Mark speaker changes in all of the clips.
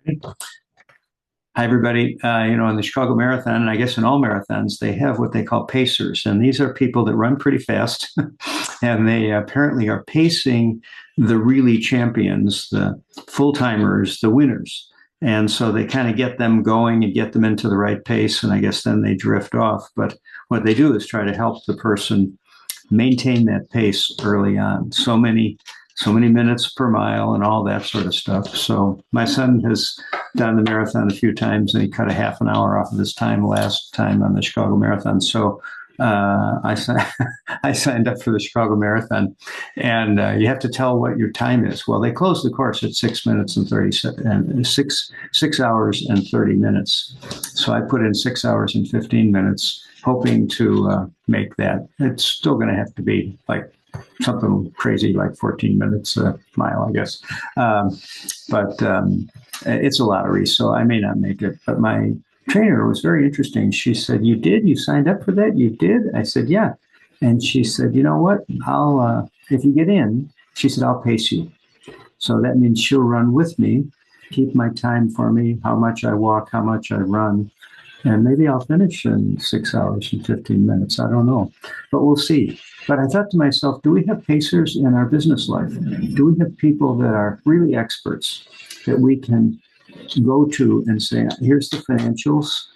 Speaker 1: Hi, everybody. In the Chicago Marathon, and I guess in all marathons, they have what they call pacers. And these are people that run pretty fast. And they apparently are pacing the really champions, the full timers, the winners. And so they kind of get them going and get them into the right pace. And I guess then they drift off. But what they do is try to help the person maintain that pace early on. So many minutes per mile and all that sort of stuff. So my son has done the marathon a few times, and he cut a half an hour off of his time last time on the Chicago Marathon. So I signed up for the Chicago Marathon, and you have to tell what your time is. Well, they close the course at 6 minutes and 6 hours and 30 minutes. So I put in 6 hours and 15 minutes, hoping to make that. It's still going to have to be like something crazy like 14 minutes a mile, I guess. But it's a lottery, so I may not make it. But my trainer was very interesting. She said, "You did? You signed up for that? You did?" I said, "Yeah." And she said, "You know what? If you get in," she said, "I'll pace you." So that means she'll run with me, keep my time for me, how much I walk, how much I run. And maybe I'll finish in 6 hours and 15 minutes. I don't know, but we'll see. But I thought to myself, do we have pacers in our business life? Do we have people that are really experts that we can go to and say, here's the financials.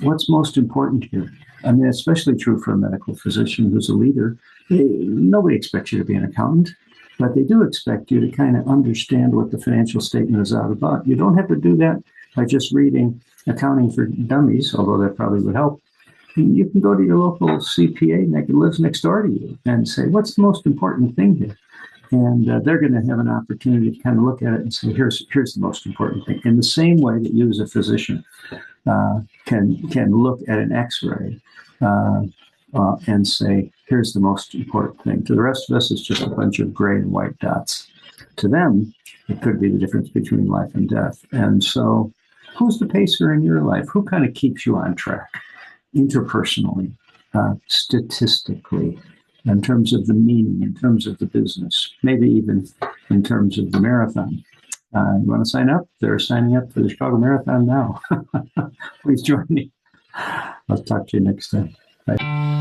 Speaker 1: What's most important here? I mean, especially true for a medical physician who's a leader. Nobody expects you to be an accountant, but they do expect you to kind of understand what the financial statement is all about. You don't have to do that by just reading Accounting for Dummies, although that probably would help. You can go to your local CPA that lives next door to you and say, what's the most important thing here? And they're going to have an opportunity to kind of look at it and say, here's the most important thing. In the same way that you as a physician can look at an X-ray and say, here's the most important thing. To the rest of us, it's just a bunch of gray and white dots. To them, it could be the difference between life and death. And so who's the pacer in your life? Who kind of keeps you on track interpersonally, statistically, in terms of the meaning, in terms of the business, maybe even in terms of the marathon? You want to sign up? They're signing up for the Chicago Marathon now. Please join me. I'll talk to you next time. Bye.